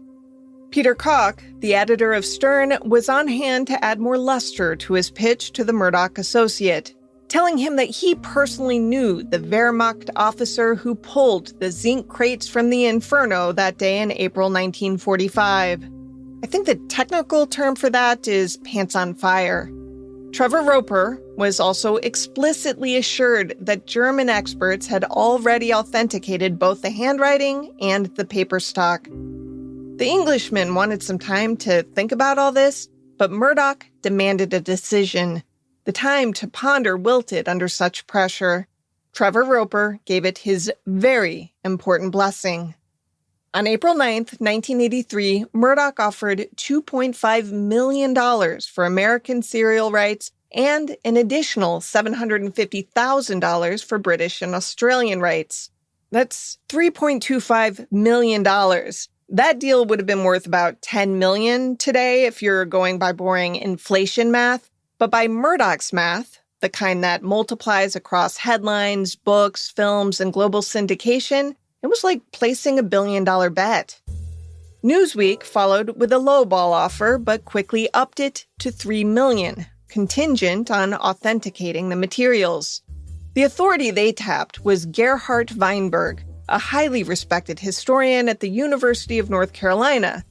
Speaker 1: Peter Koch, the editor of Stern, was on hand to add more luster to his pitch to the Murdoch associate, telling him that he personally knew the Wehrmacht officer who pulled the zinc crates from the Inferno that day in April 1945. I think the technical term for that is pants on fire. Trevor Roper was also explicitly assured that German experts had already authenticated both the handwriting and the paper stock. The Englishman wanted some time to think about all this, but Murdoch demanded a decision. The time to ponder wilted under such pressure. Trevor Roper gave it his very important blessing. On April 9th, 1983, Murdoch offered $2.5 million for American serial rights and an additional $750,000 for British and Australian rights. That's $3.25 million. That deal would have been worth about $10 million today if you're going by boring inflation math. But by Murdoch's math, the kind that multiplies across headlines, books, films, and global syndication, it was like placing a $1 billion bet. Newsweek followed with a lowball offer, but quickly upped it to $3 million, contingent on authenticating the materials. The authority they tapped was Gerhard Weinberg, a highly respected historian at the University of North Carolina.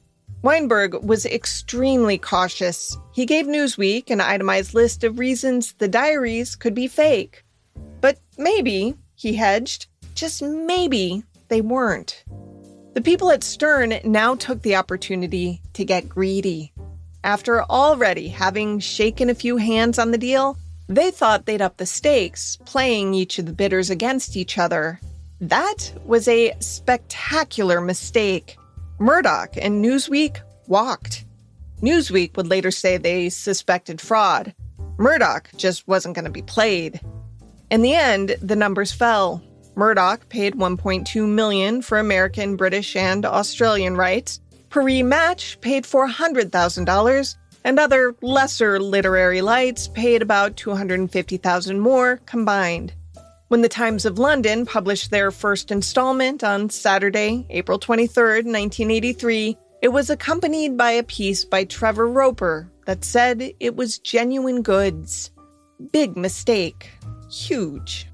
Speaker 1: Weinberg was extremely cautious. He gave Newsweek an itemized list of reasons the diaries could be fake. But maybe, he hedged, just maybe, they weren't. The people at Stern now took the opportunity to get greedy. After already having shaken a few hands on the deal, they thought they'd up the stakes, playing each of the bidders against each other. That was a spectacular mistake. Murdoch and Newsweek walked. Newsweek would later say they suspected fraud. Murdoch just wasn't going to be played. In the end, the numbers fell. Murdoch paid $1.2 million for American, British, and Australian rights. Paris Match paid $400,000, and other lesser literary lights paid about $250,000 more combined. When the Times of London published their first installment on Saturday, April 23rd, 1983, it was accompanied by a piece by Trevor Roper that said it was genuine goods. Big mistake. Huge.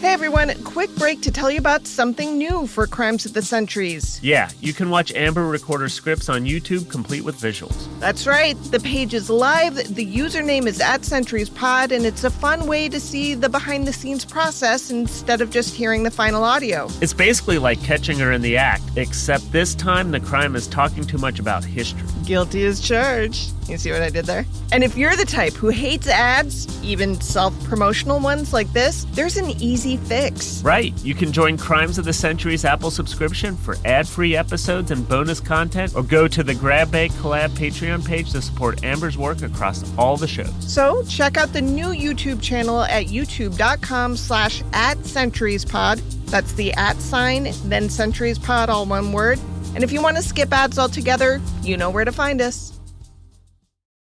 Speaker 1: Hey everyone, quick break to tell you about something new for Crimes of the Centuries.
Speaker 3: Yeah, you can watch Amber record her scripts on YouTube, complete with visuals.
Speaker 1: That's right. The page is live, the username is @Centuries_pod, and it's a fun way to see the behind-the-scenes process instead of just hearing the final audio.
Speaker 3: It's basically like catching her in the act, except this time the crime is talking too much about history.
Speaker 1: Guilty as charged. You see what I did there? And if you're the type who hates ads, even self-promotional ones like this, there's an easy fix.
Speaker 3: Right. You can join Crimes of the Century's Apple subscription for ad-free episodes and bonus content, or go to the Grab Bag Collab Patreon page to support Amber's work across all the shows.
Speaker 1: So check out the new YouTube channel at youtube.com/@CenturiesPod. That's the @sign, then CenturiesPod, all one word. And if you want to skip ads altogether, you know where to find us.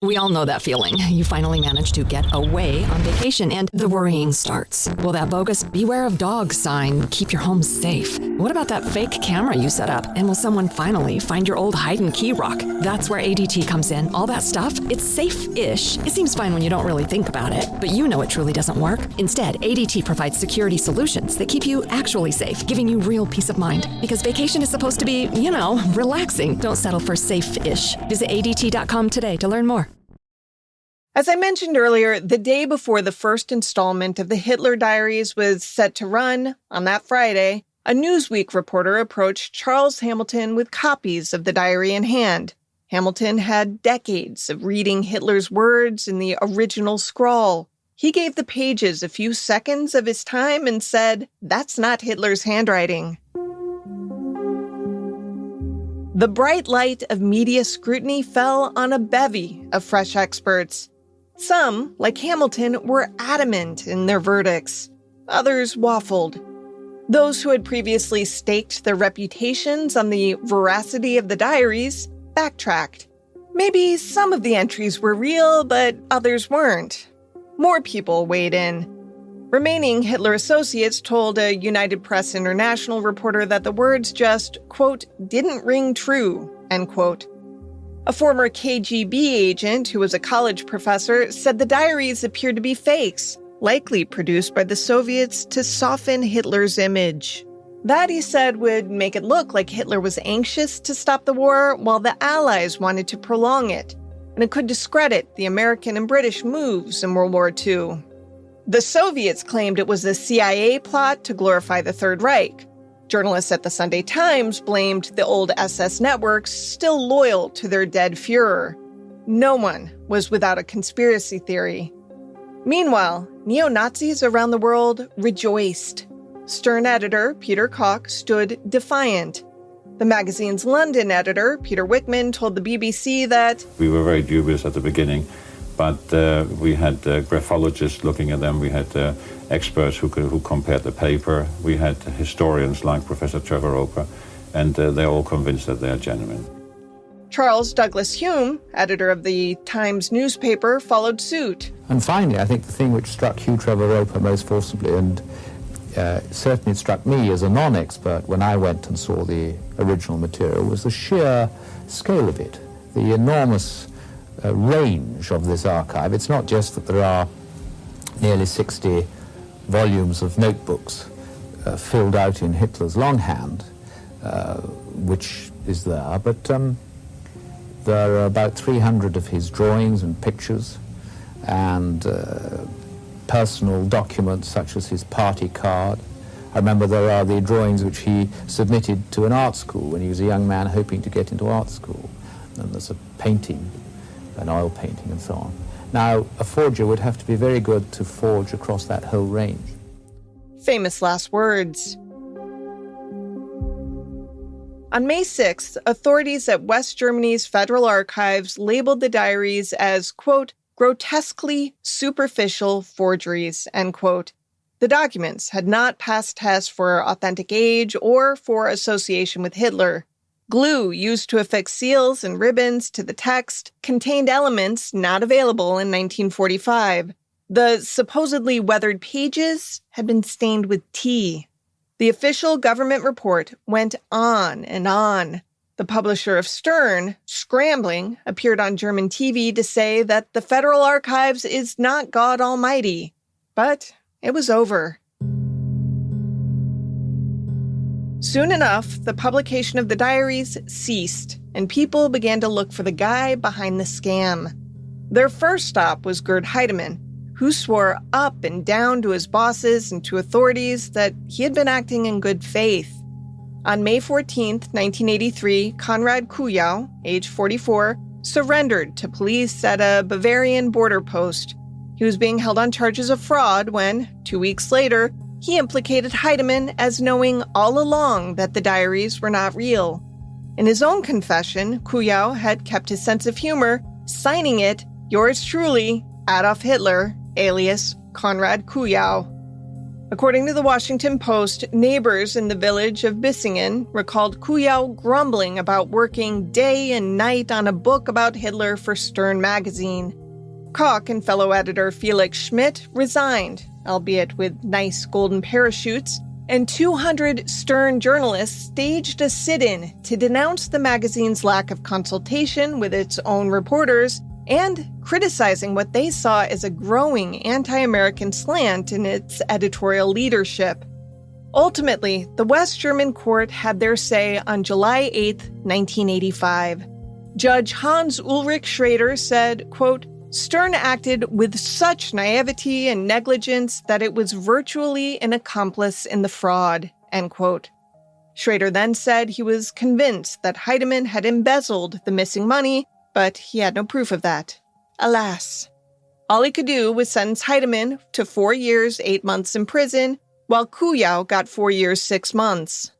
Speaker 5: We all know that feeling. You finally manage to get away on vacation and the worrying starts. Will that bogus "beware of dogs" sign keep your home safe? What about that fake camera you set up? And will someone finally find your old hide-and-key rock? That's where ADT comes in. All that stuff, it's safe-ish. It seems fine when you don't really think about it, but you know it truly doesn't work. Instead, ADT provides security solutions that keep you actually safe, giving you real peace of mind. Because vacation is supposed to be, relaxing. Don't settle for safe-ish. Visit ADT.com today to learn more.
Speaker 1: As I mentioned earlier, the day before the first installment of the Hitler Diaries was set to run, on that Friday, a Newsweek reporter approached Charles Hamilton with copies of the diary in hand. Hamilton had decades of reading Hitler's words in the original scrawl. He gave the pages a few seconds of his time and said, "That's not Hitler's handwriting." The bright light of media scrutiny fell on a bevy of fresh experts. Some, like Hamilton, were adamant in their verdicts. Others waffled. Those who had previously staked their reputations on the veracity of the diaries backtracked. Maybe some of the entries were real, but others weren't. More people weighed in. Remaining Hitler associates told a United Press International reporter that the words just, quote, didn't ring true, end quote. A former KGB agent who was a college professor said the diaries appeared to be fakes, likely produced by the Soviets to soften Hitler's image. That, he said, would make it look like Hitler was anxious to stop the war while the Allies wanted to prolong it, and it could discredit the American and British moves in World War II. The Soviets claimed it was a CIA plot to glorify the Third Reich. Journalists at the Sunday Times blamed the old SS networks still loyal to their dead Führer. No one was without a conspiracy theory. Meanwhile, neo-Nazis around the world rejoiced. Stern editor Peter Koch stood defiant. The magazine's London editor, Peter Wickman, told the BBC that
Speaker 8: we were very dubious at the beginning, but we had graphologists looking at them, we had experts who compared the paper, we had historians like Professor Trevor Roper, and they're all convinced that they are genuine.
Speaker 1: Charles Douglas Hume, editor of the Times newspaper, followed suit.
Speaker 9: And finally, I think the thing which struck Hugh Trevor Roper most forcibly, and certainly struck me as a non-expert when I went and saw the original material, was the sheer scale of it, the enormous range of this archive. It's not just that there are nearly 60 volumes of notebooks filled out in Hitler's longhand, which is there, but there are about 300 of his drawings and pictures and personal documents such as his party card. I remember there are the drawings which he submitted to an art school when he was a young man hoping to get into art school. And there's a painting, an oil painting and so on. Now, a forger would have to be very good to forge across that whole range.
Speaker 1: Famous last words. On May 6th, authorities at West Germany's Federal Archives labeled the diaries as, quote, grotesquely superficial forgeries, end quote. The documents had not passed tests for authentic age or for association with Hitler. Glue used to affix seals and ribbons to the text contained elements not available in 1945. The supposedly weathered pages had been stained with tea. The official government report went on and on. The publisher of Stern, scrambling, appeared on German TV to say that the Federal Archives is not God Almighty. But it was over. Soon enough, the publication of the diaries ceased, and people began to look for the guy behind the scam. Their first stop was Gerd Heidemann, who swore up and down to his bosses and to authorities that he had been acting in good faith. On May 14, 1983, Konrad Kujau, age 44, surrendered to police at a Bavarian border post. He was being held on charges of fraud when, 2 weeks later, he implicated Heidemann as knowing all along that the diaries were not real. In his own confession, Kujau had kept his sense of humor, signing it, "Yours truly, Adolf Hitler, alias Konrad Kujau." According to the Washington Post, neighbors in the village of Bissingen recalled Kujau grumbling about working day and night on a book about Hitler for Stern magazine. Koch and fellow editor Felix Schmidt resigned, albeit with nice golden parachutes, and 200 Stern journalists staged a sit-in to denounce the magazine's lack of consultation with its own reporters and criticizing what they saw as a growing anti-American slant in its editorial leadership. Ultimately, the West German court had their say on July 8, 1985. Judge Hans Ulrich Schrader said, quote, Stern acted with such naivety and negligence that it was virtually an accomplice in the fraud, end quote. Schrader then said he was convinced that Heidemann had embezzled the missing money, but he had no proof of that. Alas. All he could do was sentence Heidemann to 4 years, 8 months in prison, while Kuyau got 4 years, 6 months.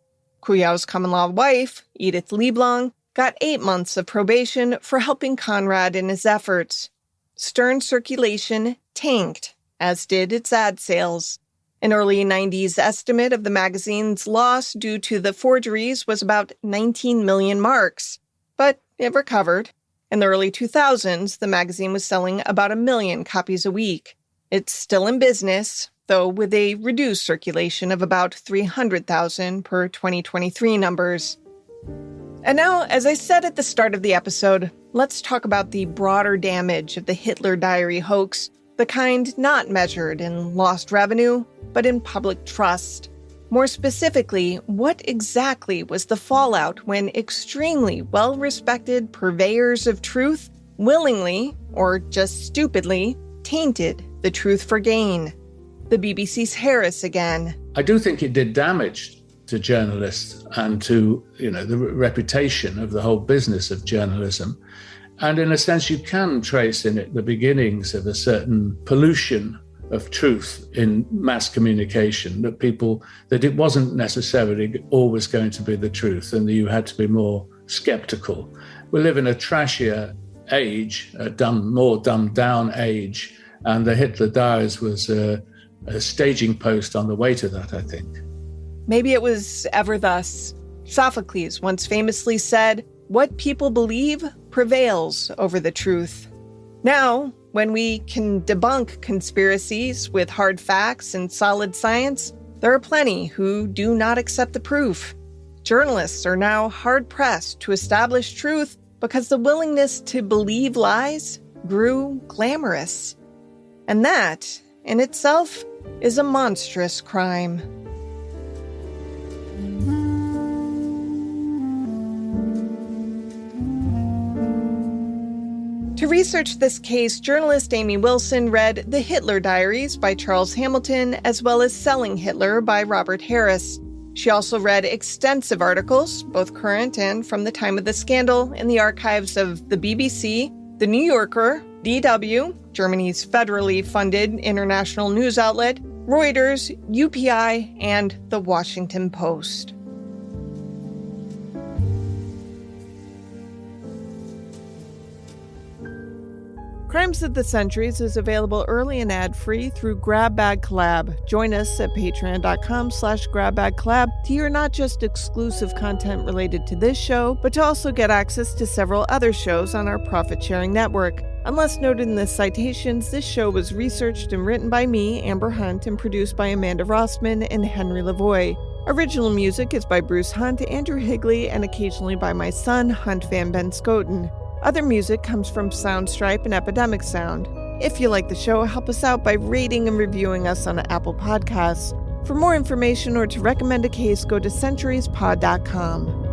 Speaker 1: Kuyau's common-law wife, Edith Lieblong, got 8 months of probation for helping Conrad in his efforts. Stern's circulation tanked, as did its ad sales. An early 90s estimate of the magazine's loss due to the forgeries was about 19 million marks, but it recovered. In the early 2000s, the magazine was selling about 1 million copies a week. It's still in business, though with a reduced circulation of about 300,000 per 2023 numbers. And now, as I said at the start of the episode, let's talk about the broader damage of the Hitler Diary hoax, the kind not measured in lost revenue, but in public trust. More specifically, what exactly was the fallout when extremely well-respected purveyors of truth willingly, or just stupidly, tainted the truth for gain? The BBC's Harris again.
Speaker 4: I do think it did damage to journalists and to, the reputation of the whole business of journalism. And in a sense, you can trace in it the beginnings of a certain pollution of truth in mass communication, that it wasn't necessarily always going to be the truth and that you had to be more skeptical. We live in a trashier age, more dumbed down age, and the Hitler Diaries was a staging post on the way to that, I think.
Speaker 1: Maybe it was ever thus. Sophocles once famously said, "What people believe prevails over the truth." Now, when we can debunk conspiracies with hard facts and solid science, there are plenty who do not accept the proof. Journalists are now hard-pressed to establish truth because the willingness to believe lies grew glamorous. And that, in itself, is a monstrous crime. To research this case, journalist Amy Wilson read The Hitler Diaries by Charles Hamilton, as well as Selling Hitler by Robert Harris. She also read extensive articles, both current and from the time of the scandal, in the archives of the BBC, The New Yorker, DW, Germany's federally funded international news outlet, Reuters, UPI, and The Washington Post. Crimes of the Centuries is available early and ad-free through Grab Bag Collab. Join us at patreon.com/GrabBagCollab to hear not just exclusive content related to this show, but to also get access to several other shows on our profit-sharing network. Unless noted in the citations, this show was researched and written by me, Amber Hunt, and produced by Amanda Rossman and Henry Lavoie. Original music is by Bruce Hunt, Andrew Higley, and occasionally by my son, Hunt Van Ben Scoten. Other music comes from Soundstripe and Epidemic Sound. If you like the show, help us out by rating and reviewing us on Apple Podcasts. For more information or to recommend a case, go to centuriespod.com.